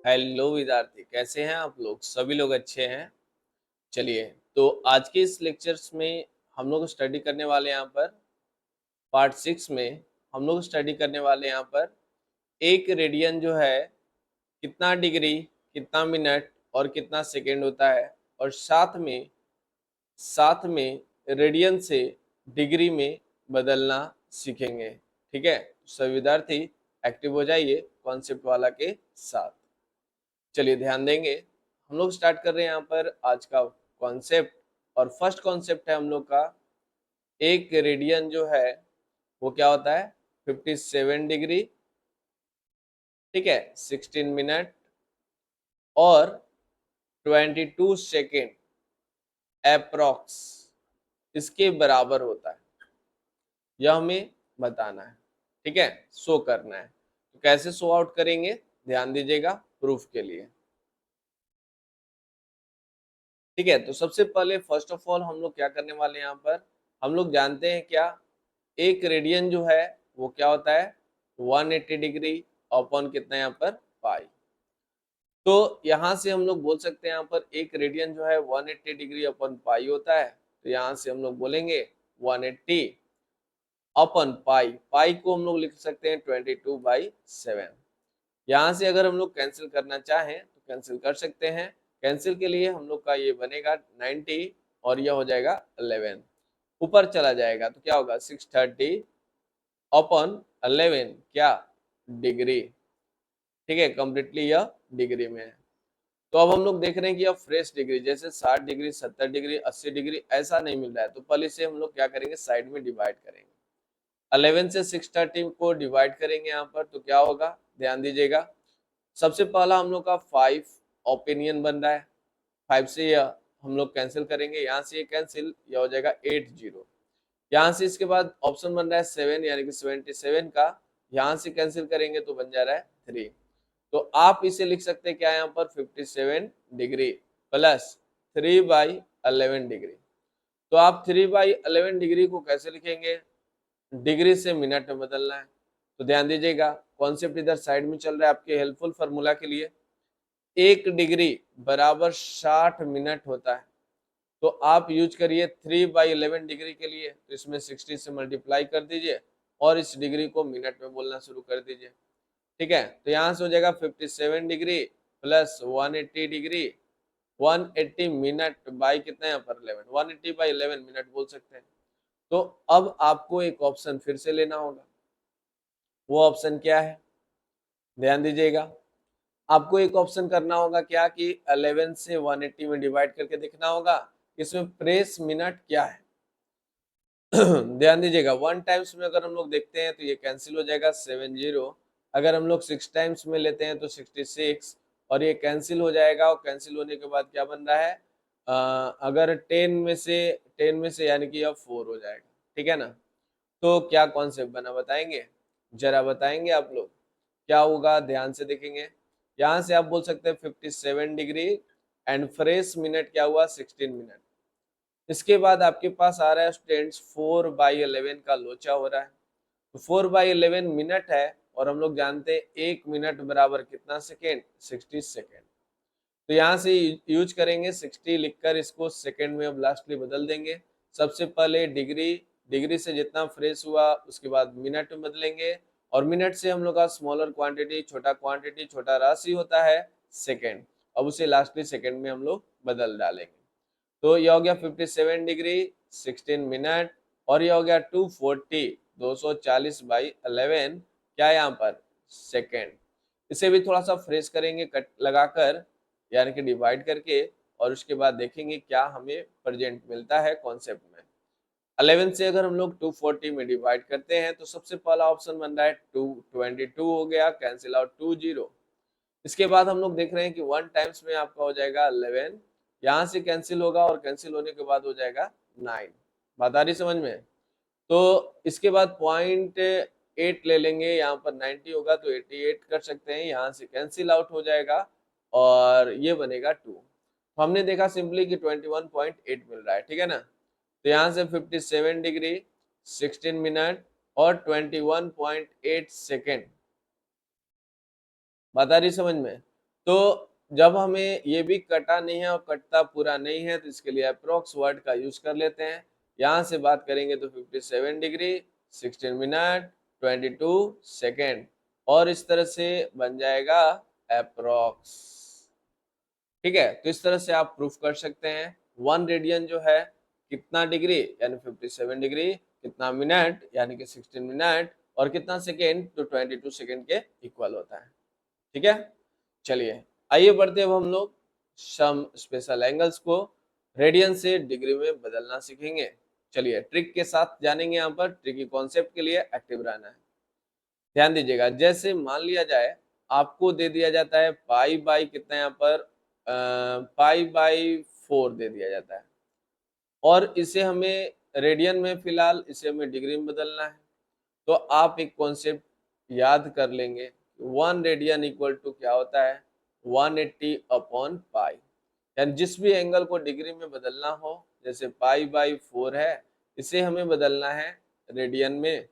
Hello विद्यार्थी, कैसे हैं आप लोग? सभी लोग अच्छे हैं। चलिए, तो आज के इस लेक्चर्स में हम लोग स्टडी करने वाले यहाँ पर पार्ट 6 में हम लोग स्टडी करने वाले यहाँ पर एक रेडियन जो है कितना डिग्री, कितना मिनट और कितना सेकेंड होता है, और साथ में रेडियन से डिग्री में बदलना सीखेंगे। ठीक है, सभी विद्यार्थी एक्टिव हो जाइए कॉन्सेप्ट वाला के साथ। चलिए ध्यान देंगे। हम लोग स्टार्ट कर रहे हैं यहाँ पर आज का कॉन्सेप्ट, और फर्स्ट कॉन्सेप्ट है हम लोग का एक रेडियन जो है वो क्या होता है 57 डिग्री, ठीक है, 16 मिनट और 22 सेकेंड अप्रॉक्स इसके बराबर होता है। यह हमें बताना है, ठीक है, शो करना है। तो कैसे शो आउट करेंगे, ध्यान दीजिएगा प्रूफ के लिए। ठीक है, तो सबसे पहले फर्स्ट ऑफ ऑल हम लोग क्या करने वाले हैं यहाँ पर, हम लोग जानते हैं क्या, एक रेडियन जो है वो क्या होता है 180 डिग्री अपॉन कितना यहाँ पर पाई। तो यहाँ से हम लोग बोल सकते हैं यहाँ पर एक रेडियन जो है 180 डिग्री अपॉन पाई होता है। तो यहाँ से हम लोग बोलेंगे 180 अपॉन पाई, पाई को हम लोग लिख सकते हैं 22/7। यहाँ से अगर हम लोग कैंसिल करना चाहें तो कैंसिल कर सकते हैं। कैंसिल के लिए हम लोग का ये बनेगा 90 और यह हो जाएगा 11, ऊपर चला जाएगा तो क्या होगा 630 अपॉन 11 क्या डिग्री। ठीक है, कंप्लीटली यह डिग्री में है। तो अब हम लोग देख रहे हैं कि अब फ्रेश डिग्री, जैसे 60 डिग्री, 70 डिग्री, 80 डिग्री ऐसा नहीं मिल रहा है, तो पहले से हम लोग क्या करेंगे साइड में डिवाइड करेंगे। 11 से 630 को डिवाइड करेंगे यहाँ पर तो क्या होगा, ध्यान दीजिएगा। सबसे पहला हम लोग का 5 ओपिनियन बन रहा है, 5 से यह हम लोग कैंसिल करेंगे, यहाँ से ये कैंसिल, यह हो जाएगा 80। यहाँ से इसके बाद ऑप्शन बन रहा है 7 यानी कि 77 का, यहाँ से कैंसिल करेंगे तो बन जा रहा है 3। तो आप इसे लिख सकते हैं क्या यहाँ पर 57 डिग्री प्लस 3/11 डिग्री। तो आप 3/11 डिग्री को कैसे लिखेंगे, डिग्री से मिनट में बदलना है। तो ध्यान दीजिएगा, कॉन्सेप्ट इधर साइड में चल रहा है आपके हेल्पफुल फार्मूला के लिए। 1 डिग्री बराबर 60 मिनट होता है। तो आप यूज करिए 3/11 डिग्री के लिए, तो इसमें 60 से मल्टीप्लाई कर दीजिए और इस डिग्री को मिनट में बोलना शुरू कर दीजिए। ठीक है, तो यहाँ से हो जाएगा 57 degree plus 180 degree, 180 minute by कितना यहाँ पर 11, 180/11 मिनट बोल सकते हैं। तो अब आपको एक ऑप्शन फिर से लेना होगा, वो ऑप्शन क्या है, ध्यान दीजिएगा। आपको एक ऑप्शन करना होगा क्या कि 11 से 180 में डिवाइड करके देखना होगा इसमें प्रेस मिनट क्या है। ध्यान दीजिएगा, 1 टाइम्स में अगर हम लोग देखते हैं तो ये कैंसिल हो जाएगा 70। अगर हम लोग 6 टाइम्स में लेते हैं तो 66 और ये कैंसिल हो जाएगा, और कैंसिल होने के बाद क्या बन रहा है, अगर 10 में से यानी कि अब 4 हो जाएगा। ठीक है ना, तो क्या कॉन्सेप्ट बना बताएंगे, जरा बताएंगे आप लोग क्या होगा, ध्यान से देखेंगे। यहाँ से आप बोल सकते हैं 57 डिग्री एंड फ्रेश मिनट क्या हुआ 16 मिनट। इसके बाद आपके पास आ रहा है स्टूडेंट्स 4/11 का लोचा हो रहा है, तो 4/11 मिनट है, और हम लोग जानते हैं 1 मिनट बराबर कितना सेकेंड, 60 सेकेंड। तो यहाँ से यूज करेंगे 60 लिखकर इसको सेकेंड में अब लास्टली बदल देंगे। सबसे पहले डिग्री, डिग्री से जितना फ्रेश हुआ उसके बाद मिनट में बदलेंगे, और मिनट से हम लोग का स्मॉलर क्वांटिटी छोटा राशि होता है सेकेंड, अब उसे लास्टली सेकेंड में हम लोग बदल डालेंगे। तो ये हो गया 57 डिग्री 16 मिनट, और ये हो गया 240 240/11 क्या यहाँ पर सेकेंड। इसे भी थोड़ा सा फ्रेश करेंगे कट लगाकर, यानी कि डिवाइड करके, और उसके बाद देखेंगे क्या हमें प्रेजेंट मिलता है कॉन्सेप्ट में। 11 से अगर हम लोग 240 में डिवाइड करते हैं तो सबसे पहला ऑप्शन बन रहा है 222 हो गया, कैंसिल आउट 20। इसके बाद हम लोग देख रहे हैं कि 1 टाइम्स में आपका हो जाएगा 11, यहाँ से कैंसिल होगा और कैंसिल होने के बाद हो जाएगा 9। बात आ रही समझ में। तो इसके बाद 0.8 ले लेंगे, यहाँ पर 90 होगा तो 88 कर सकते हैं, यहाँ से कैंसिल आउट हो जाएगा और ये बनेगा 2। तो हमने देखा सिंपली कि 21.8 मिल रहा है। ठीक है ना, तो यहाँ से 57 डिग्री 16 मिनट और 21.8 सेकेंड। बात आ रही समझ में। तो जब हमें ये भी कटा नहीं है और कटता पूरा नहीं है तो इसके लिए अप्रोक्स वर्ड का यूज कर लेते हैं। यहाँ से बात करेंगे तो 57 डिग्री 16 मिनट 22 सेकेंड, और इस तरह से बन जाएगा अप्रोक्स। ठीक है, तो इस तरह से आप प्रूफ कर सकते हैं 1 रेडियन जो है कितना डिग्री यानी 57 डिग्री, कितना मिनट यानी कि 16 मिनट, और कितना सेकेंड तो 22 सेकेंड के इक्वल होता है। ठीक है, चलिए आइए बढ़ते अब हम लोग सम स्पेशल एंगल्स को रेडियन से डिग्री में बदलना सीखेंगे। चलिए ट्रिक के साथ जानेंगे। यहाँ पर ट्रिकी कॉन्सेप्ट के लिए एक्टिव रहना है। ध्यान दीजिएगा, जैसे मान लिया जाए आपको दे दिया जाता है पाई बाई कितना, यहाँ पर पाई बाई 4 दे दिया जाता है, और इसे हमें रेडियन में फिलहाल इसे हमें डिग्री में बदलना है। तो आप एक कॉन्सेप्ट याद कर लेंगे, 1 रेडियन इक्वल टू क्या होता है 180 अपॉन पाई, यानी जिस भी एंगल को डिग्री में बदलना हो, जैसे पाई बाई 4 है, इसे हमें बदलना है रेडियन में,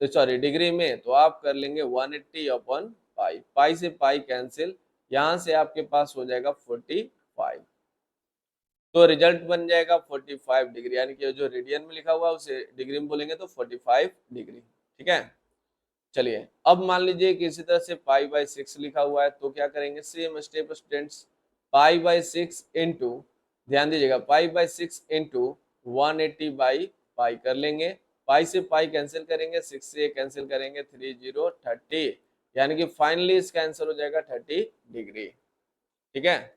तो सॉरी डिग्री में, तो आप कर लेंगे 180 अपॉन पाई, पाई से पाई कैंसिल, यहाँ से आपके पास हो जाएगा 45, तो रिजल्ट बन जाएगा 45 डिग्री, यानी कि जो रेडियन में लिखा हुआ है उसे डिग्री में बोलेंगे तो 45 डिग्री। ठीक है, चलिए अब मान लीजिए कि इसी तरह से पाई बाई 6 लिखा हुआ है, तो क्या करेंगे same step students, pi by 6 into, ध्यान दीजिएगा pi by 6 into 180 by pi कर लेंगे, पाई से पाई कैंसिल करेंगे, 6 से कैंसिल करेंगे, 30 यानी कि फाइनली इसका आंसर हो जाएगा 30 डिग्री। ठीक है,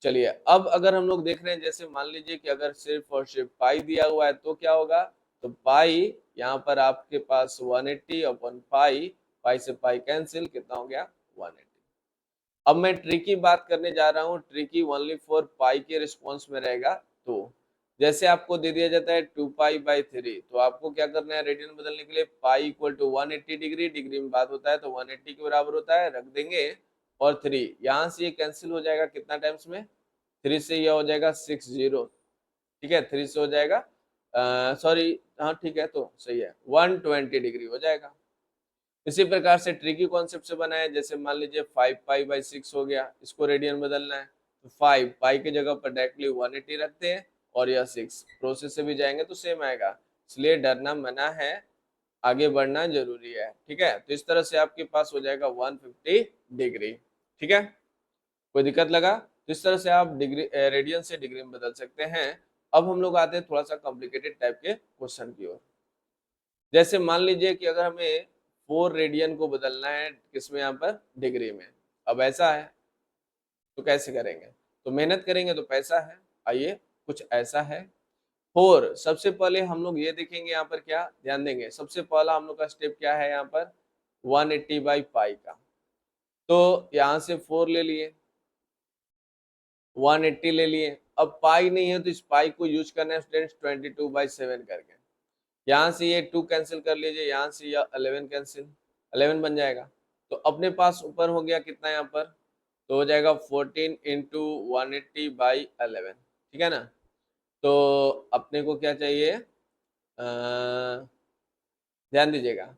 चलिए अब अगर हम लोग देख रहे हैं, जैसे मान लीजिए कि अगर सिर्फ और सिर्फ पाई दिया हुआ है तो क्या होगा, तो पाई यहाँ पर आपके पास 180 अपॉन पाई, पाई से पाई कैंसिल, कितना हो गया 180। अब मैं ट्रिकी बात करने जा रहा हूँ, ट्रिकी ओनली फॉर पाई के रिस्पॉन्स में रहेगा। तो जैसे आपको दे दिया जाता है 2 पाई बाई 3, तो आपको क्या करना है रेडियन बदलने के लिए, pi equal to 180 degree, degree में बात होता है तो 180 के बराबर होता है, रख देंगे, और 3 यहाँ से ये कैंसिल हो जाएगा कितना टाइम्स में, 3 से यह हो जाएगा 60, ठीक है, 3 से हो जाएगा सॉरी हाँ ठीक है, तो सही है 120 डिग्री हो जाएगा। इसी प्रकार से ट्रिकी कॉन्सेप्ट से बना है, जैसे मान लीजिए 5 पाई बाई 6 हो गया, इसको रेडियन बदलना है, तो 5 पाई की जगह पर डायरेक्टली 180 रखते हैं, और यह 6 प्रोसेस से भी जाएंगे तो सेम आएगा, इसलिए डरना मना है, आगे बढ़ना जरूरी है। ठीक है, तो इस तरह से आपके पास हो जाएगा 150 डिग्री। ठीक है, कोई दिक्कत लगा, तो इस तरह से आप डिग्री रेडियन से डिग्री में बदल सकते हैं। अब हम लोग आते हैं थोड़ा सा कॉम्प्लिकेटेड टाइप के क्वेश्चन की ओर। जैसे मान लीजिए कि अगर हमें 4 रेडियन को बदलना है किसमें, यहाँ पर डिग्री में, अब ऐसा है तो कैसे करेंगे, तो मेहनत करेंगे तो पैसा है। आइए कुछ ऐसा है 4, सबसे पहले हम लोग ये देखेंगे यहाँ पर क्या ध्यान देंगे, सबसे पहला हम लोग का स्टेप क्या है यहाँ पर 180 बाई पाई का, तो यहाँ से 4 ले लिए, 180 ले लिए, अब पाई नहीं है तो इस पाई को यूज करना है स्टूडेंट्स 22/7 करके, यहाँ से ये 2 कैंसिल कर लीजिए, यहाँ से ये 11 कैंसिल, 11 बन जाएगा, तो अपने पास ऊपर हो गया कितना यहाँ पर, तो हो जाएगा 14 इंटू 180/11। ठीक है ना, तो अपने को क्या चाहिए, ध्यान दीजिएगा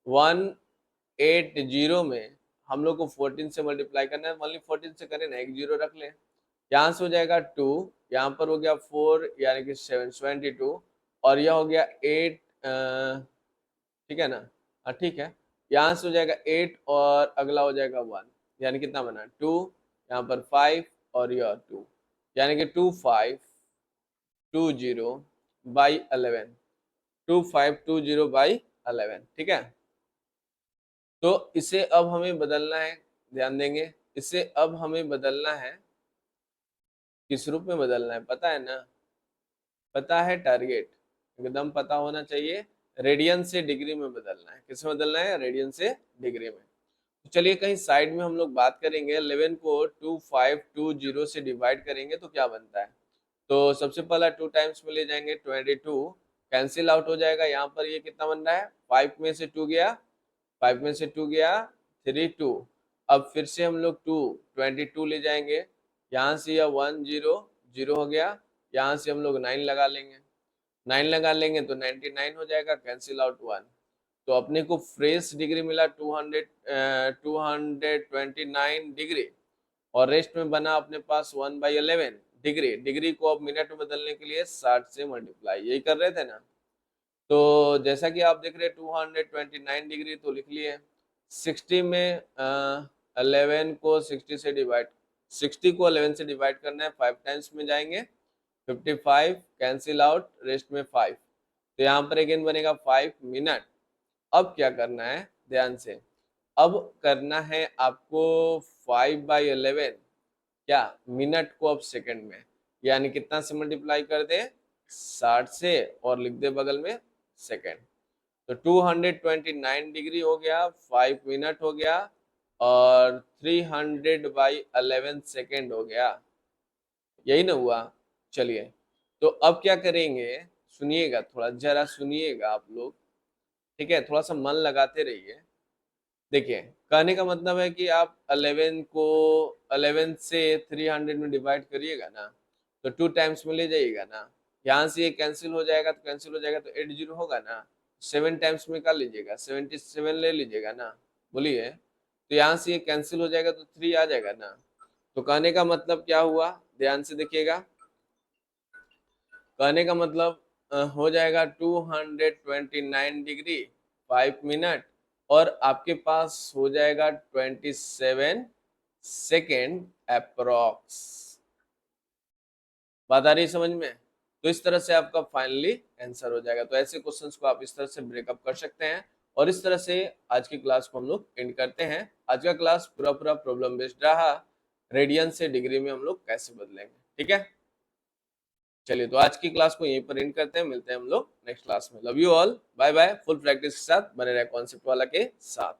180 में हम लोग को 14 से मल्टीप्लाई करना है, मान ली 14 से करें ना, एक जीरो रख लें, यहाँ से हो जाएगा 2, यहाँ पर हो गया 4 यानी कि 72, और यह हो गया 8, ठीक है ना, हाँ ठीक है, यहाँ से हो जाएगा 8 और अगला हो जाएगा 1, यानी कितना बना 2, यहाँ पर 5 और यह 2, यानी कि 2520/11, 2520/11। ठीक है, तो इसे अब हमें बदलना है, ध्यान देंगे, इसे अब हमें बदलना है, किस रूप में बदलना है पता है ना, पता है टारगेट, एकदम पता होना चाहिए, रेडियन से डिग्री में बदलना है, किस में बदलना है, रेडियन से डिग्री में। तो चलिए कहीं साइड में हम लोग बात करेंगे, 11 को 2520 से डिवाइड करेंगे तो क्या बनता है, तो सबसे पहला 2 टाइम्स में ले जाएंगे, 22 कैंसिल आउट हो जाएगा, यहाँ पर ये कितना बन रहा है, 5 में से 2 गया, 5 में से 2 गया, 3 2, अब फिर से हम लोग 22 ले जाएंगे, यहाँ से यह 1 0 0 हो गया, यहाँ से हम लोग 9 लगा लेंगे, 9 लगा लेंगे तो 99 हो जाएगा, कैंसिल आउट 1, तो अपने को फ्रेश डिग्री मिला 229 डिग्री, और रेस्ट में बना अपने पास 1/11 डिग्री। डिग्री को अब मिनट में बदलने के लिए 60 से मल्टीप्लाई, यही कर रहे थे ना। तो जैसा कि आप देख रहे हैं 229 डिग्री तो लिख लिए। 60 में 11 को 60 से डिवाइड, 60 को 11 से डिवाइड करना है, 5 टाइम्स में जाएंगे, 55 कैंसिल आउट, रेस्ट में 5, तो यहाँ पर अगेन बनेगा 5 मिनट। अब क्या करना है ध्यान से, अब करना है आपको 5/11 क्या मिनट को अब सेकंड में, यानी कितना से मल्टीप्लाई कर दे, 60 से, और लिख दे बगल में सेकंड। तो 229 डिग्री हो गया, 5 मिनट हो गया, और 300/11 सेकेंड हो गया, यही ना हुआ। चलिए तो अब क्या करेंगे, सुनिएगा, थोड़ा जरा सुनिएगा आप लोग, ठीक है, थोड़ा सा मन लगाते रहिए। देखिए कहने का मतलब है कि आप 11 को 11 से 300 में डिवाइड करिएगा ना, तो 2 टाइम्स में ले जाइएगा ना, यहाँ से ये कैंसिल हो जाएगा, तो कैंसिल हो जाएगा तो 80 होगा ना, 7 टाइम्स में कर लीजिएगा, 77 ले लीजिएगा ना, बोलिए। तो यहाँ से ये कैंसिल हो जाएगा तो 3 आ जाएगा ना। तो कहने का मतलब क्या हुआ, ध्यान से देखिएगा, कहने का मतलब हो जाएगा 229 डिग्री 5 मिनट, और आपके पास हो जाएगा 27 सेकेंड अप्रोक्स। बात आ रही समझ में? तो इस तरह से आपका फाइनली आंसर हो जाएगा। तो ऐसे क्वेश्चंस को आप इस तरह से ब्रेकअप कर सकते हैं, और इस तरह से आज की क्लास को हम लोग एंड करते हैं। आज का क्लास पूरा पूरा प्रॉब्लम बेस्ड रहा, रेडियन से डिग्री में हम लोग कैसे बदलेंगे, ठीक है। चलिए तो आज की क्लास को यहीं पर एंड करते हैं, मिलते हैं हम लोग नेक्स्ट क्लास में। Love you all, bye bye. Full practice के साथ बने रहे कॉन्सेप्ट वाला के साथ।